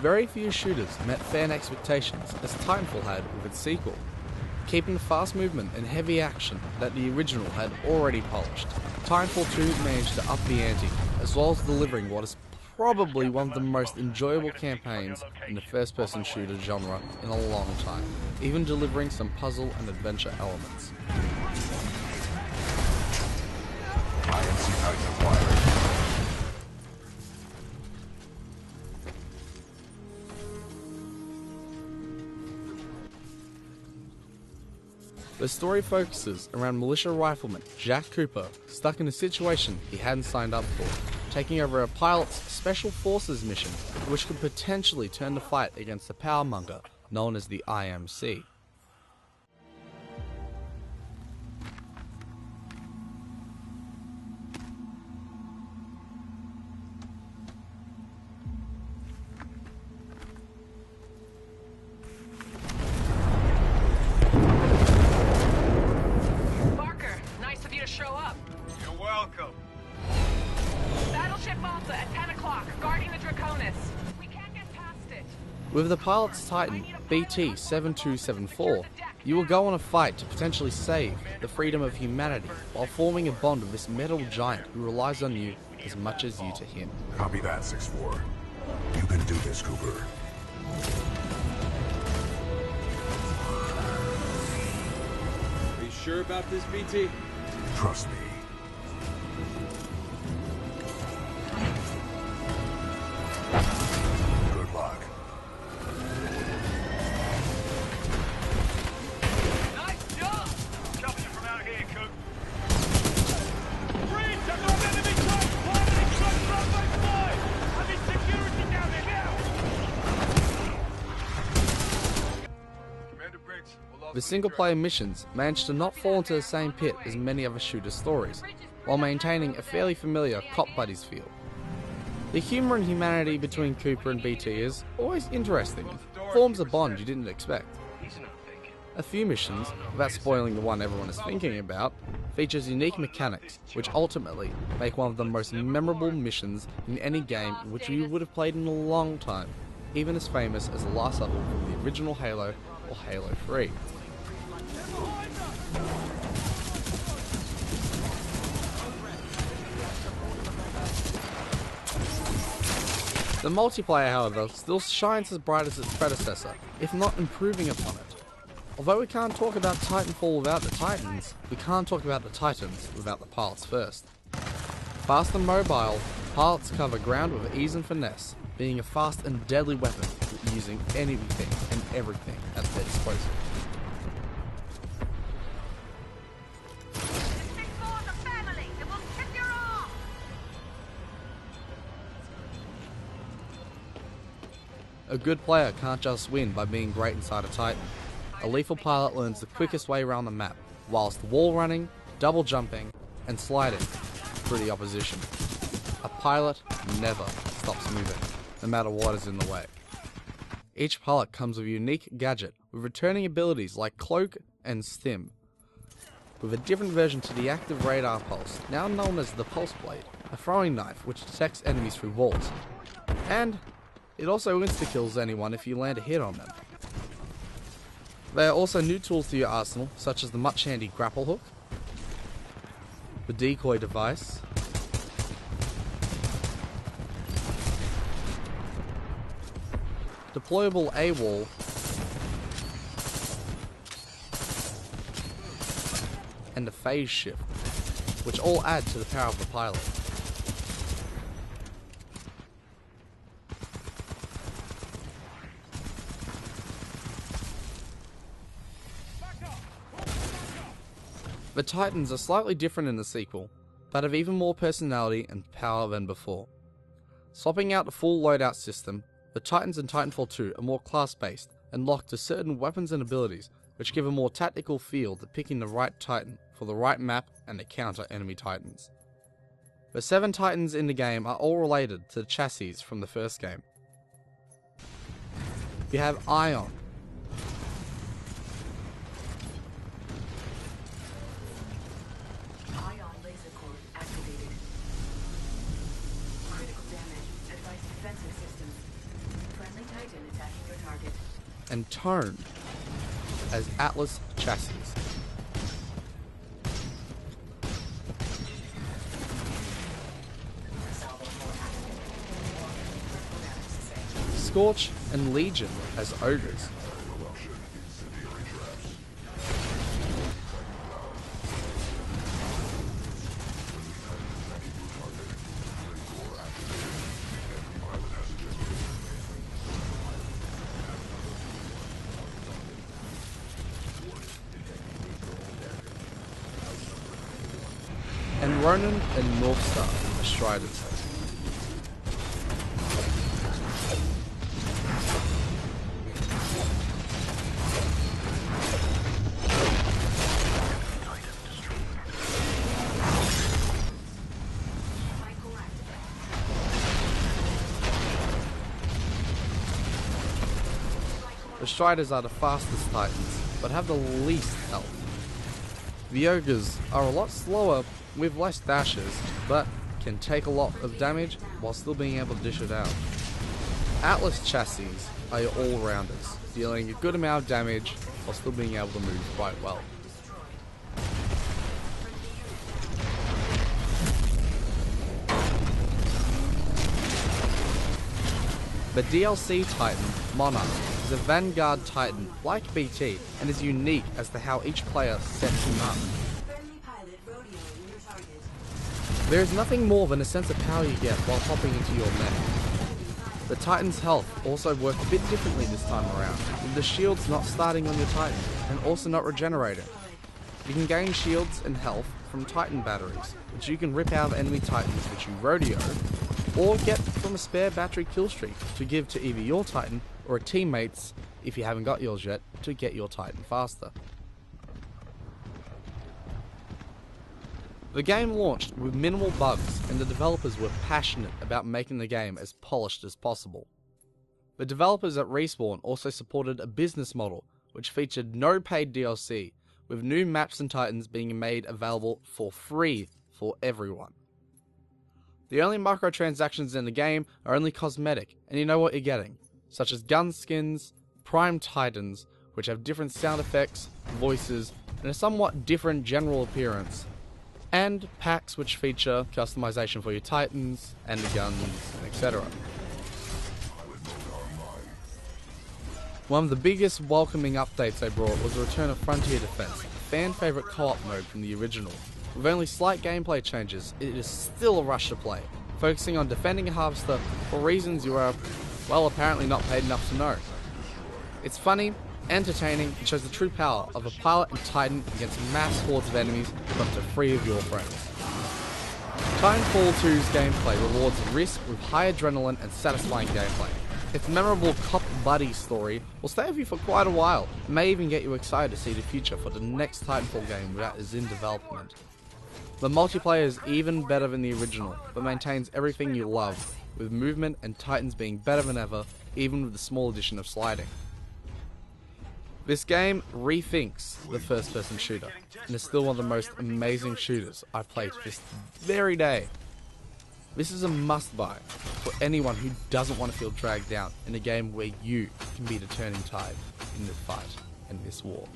Very few shooters met fan expectations as Titanfall had with its sequel, keeping the fast movement and heavy action that the original had already polished. Titanfall 2 managed to up the ante, as well as delivering what is probably one of the most enjoyable campaigns in the first-person shooter genre in a long time, even delivering some puzzle and adventure elements. The story focuses around militia rifleman Jack Cooper, stuck in a situation he hadn't signed up for, taking over a pilot's special forces mission, which could potentially turn the fight against the powermonger known as the IMC. With the pilot's Titan, BT-7274, you will go on a fight to potentially save the freedom of humanity while forming a bond with this metal giant who relies on you as much as you to him. Copy that, 6-4. You can do this, Cooper. Are you sure about this, BT? Trust me. Good luck. The single-player missions managed to not fall into the same pit as many other shooter stories, while maintaining a fairly familiar cop buddies feel. The humour and humanity between Cooper and BT is always interesting, and forms a bond you didn't expect. A few missions, without spoiling the one everyone is thinking about, features unique mechanics, which ultimately make one of the most memorable missions in any game which you would have played in a long time, even as famous as the last level from the original Halo or Halo 3. The multiplayer, however, still shines as bright as its predecessor, if not improving upon it. Although we can't talk about Titanfall without the Titans, we can't talk about the Titans without the pilots first. Fast and mobile, pilots cover ground with ease and finesse, being a fast and deadly weapon, using anything and everything at their disposal. A good player can't just win by being great inside a Titan. A lethal pilot learns the quickest way around the map, whilst wall running, double jumping, and sliding through the opposition. A pilot never stops moving, no matter what is in the way. Each pilot comes with a unique gadget, with returning abilities like Cloak and Stim, with a different version to the active radar pulse, now known as the Pulse Blade, a throwing knife which detects enemies through walls, and it also insta-kills anyone if you land a hit on them. There are also new tools to your arsenal, such as the much handy grapple hook, the decoy device, deployable AWOL, and the phase shift, which all add to the power of the pilot. The Titans are slightly different in the sequel, but have even more personality and power than before. Swapping out the full loadout system, the Titans in Titanfall 2 are more class-based and locked to certain weapons and abilities, which give a more tactical feel to picking the right Titan for the right map and to counter enemy Titans. The 7 Titans in the game are all related to the chassis from the first game. You have Ion, and toned as Atlas chassis. Scorch and Legion as ogres. And Ronan and Northstar as Striders. The Striders are the fastest Titans, but have the least health. The Ogres are a lot slower with less dashes, but can take a lot of damage while still being able to dish it out. Atlas chassis are your all-rounders, dealing a good amount of damage while still being able to move quite well. The DLC Titan, Monarch, is a Vanguard Titan like BT and is unique as to how each player sets him up. There is nothing more than a sense of power you get while hopping into your mech. The Titan's health also works a bit differently this time around, with the shields not starting on your Titan and also not regenerating. You can gain shields and health from Titan batteries, which you can rip out of enemy Titans which you rodeo, or get from a spare battery killstreak to give to either your Titan or a teammate's, if you haven't got yours yet, to get your Titan faster. The game launched with minimal bugs and the developers were passionate about making the game as polished as possible. The developers at Respawn also supported a business model which featured no paid DLC, with new maps and Titans being made available for free for everyone. The only microtransactions in the game are only cosmetic, and you know what you're getting, such as gun skins, prime Titans, which have different sound effects, voices, and a somewhat different general appearance, and packs which feature customization for your Titans, and the guns, etc. One of the biggest welcoming updates they brought was the return of Frontier Defense, a fan favourite co-op mode from the original. With only slight gameplay changes, it is still a rush to play, focusing on defending a harvester for reasons you are, well, apparently not paid enough to know. It's funny, entertaining, and shows the true power of a pilot and Titan against mass hordes of enemies with up to 3 of your friends. Titanfall 2's gameplay rewards risk with high adrenaline and satisfying gameplay. Its memorable cop buddy story will stay with you for quite a while, and may even get you excited to see the future for the next Titanfall game that is in development. The multiplayer is even better than the original, but maintains everything you love, with movement and Titans being better than ever, even with the small addition of sliding. This game rethinks the first-person shooter, and is still one of the most amazing shooters I've played to this very day. This is a must-buy for anyone who doesn't want to feel dragged down in a game where you can be the turning tide in this fight and this war.